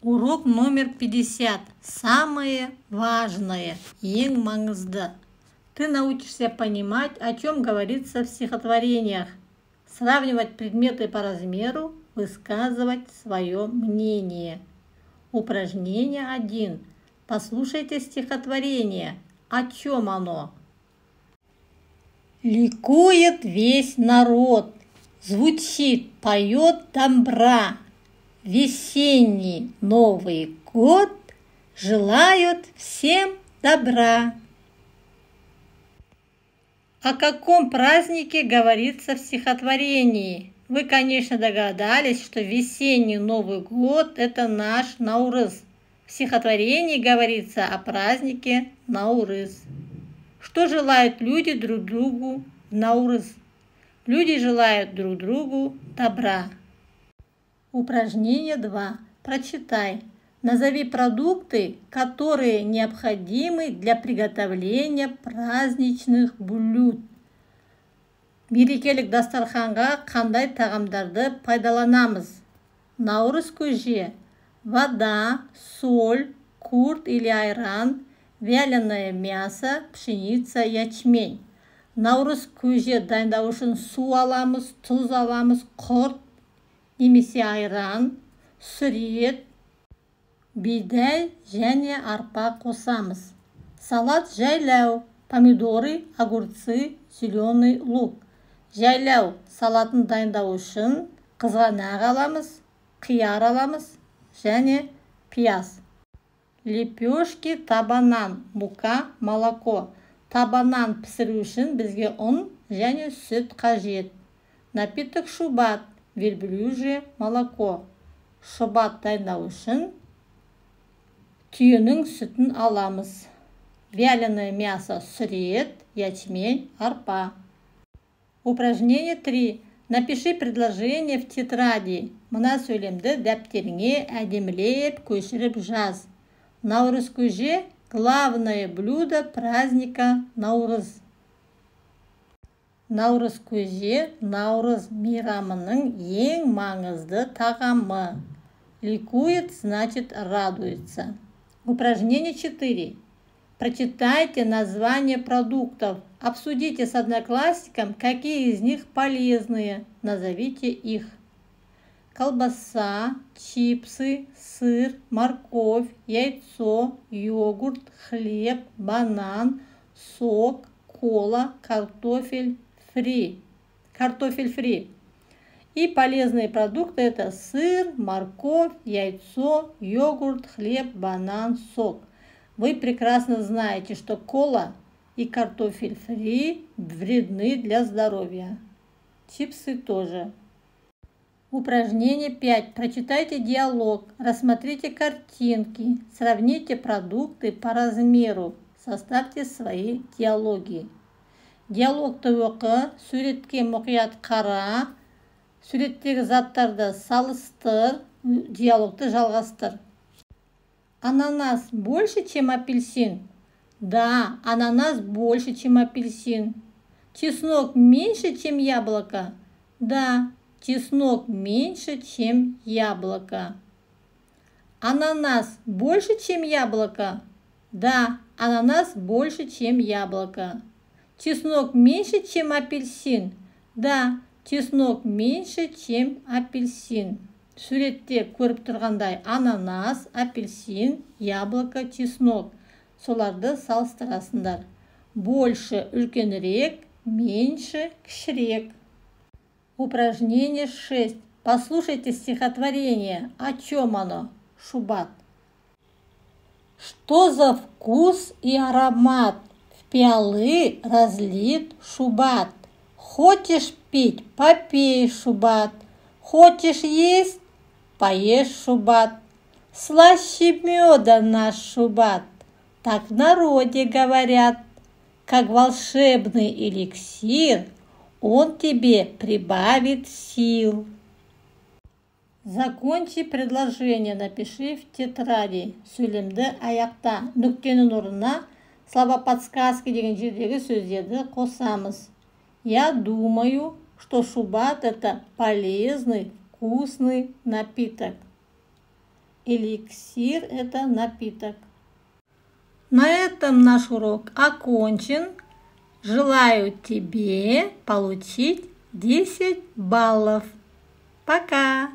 Урок номер 50. Самое важное, ең маңызды. Ты научишься понимать, о чем говорится в стихотворениях, сравнивать предметы по размеру, высказывать свое мнение. Упражнение 1. Послушайте стихотворение. О чем оно? Ликует весь народ, звучит, поет домбра. Весенний Новый год желают всем добра. О каком празднике говорится в стихотворении? Вы, конечно, догадались, что весенний Новый год – это наш Наурыз. В стихотворении говорится о празднике Наурыз. Что желают люди друг другу в Наурыз? Люди желают друг другу добра. Упражнение 2. Прочитай. Назови продукты, которые необходимы для приготовления праздничных блюд. Мерекелік дастарханға қандай тағамдарды пайдаланамыз? Наурыз көже, вода, соль, курт или айран, вяленое мясо, пшеница, ячмень. Наурыз көже дайындау үшін су аламыз, тұз аламыз, құрт, немесе айран, сүр, бидай және арпа қосамыз. Салат жайлау, помидоры, огурцы, зеленый лук. Жайлау салатын дайындау үшін қызғанақ аламыз, қияр аламыз және пияз. Лепешки табанан, мука, молоко. Табанан пісіру үшін бізге ұн және сүт қажет. Напиток шубат, верблюжье молоко. Шубат дайындау үшін түйенің сүтін аламыз. Вяленое мясо, сүр, ячмень, арпа. Упражнение 3. Напиши предложение в тетради. Мына сөйлемді дәптеріңе әдемілеп көшіріп жаз. Наурыз көже – главное блюдо праздника Наурыз. Наурыз көже – Наурыз мейрамының ең маңызды тағамы. Ликует значит радуется. Упражнение 4. Прочитайте названия продуктов. Обсудите с одноклассником, какие из них полезные. Назовите их. Колбаса, чипсы, сыр, морковь, яйцо, йогурт, хлеб, банан, сок, кола, картофель фри. И полезные продукты – это сыр, морковь, яйцо, йогурт, хлеб, банан, сок. Вы прекрасно знаете, что кола и картофель фри вредны для здоровья. Чипсы тоже. Упражнение 5. Прочитайте диалог, рассмотрите картинки, сравните продукты по размеру, составьте свои диалоги. Диалогты оқы, суретке мұқият қара, суреттегі заттарды салыстыр, диалогты жалғастыр. Ананас больше, чем апельсин? Да, ананас больше, чем апельсин. Чеснок меньше, чем яблоко? Да, чеснок меньше, чем яблоко. Ананас больше, чем яблоко? Да, ананас больше, чем яблоко. Чеснок меньше, чем апельсин? Да, чеснок меньше, чем апельсин. Суретте көріп тұрғандай ананас, апельсин, яблоко, чеснок. Соларды салыстырасыңдар. Больше үлкенірек, меньше кішірек. Упражнение 6. Послушайте стихотворение. О чем оно? Шубат. Что за вкус и аромат в пиалы разлит шубат? Хочешь пить? Попей, шубат. Хочешь есть? Поешь, шубат. Слаще меда наш шубат. Так в народе говорят. Как волшебный эликсир, он тебе прибавит сил. Закончи предложение, напиши в тетради. Сөйлемді аяқта. Нүктенің орнына слова подсказки деген жердегі сөздерді қосамыз. Я думаю, что шубат – это полезный, вкусный напиток. Эликсир – это напиток. На этом наш урок окончен. Желаю тебе получить 10 баллов. Пока!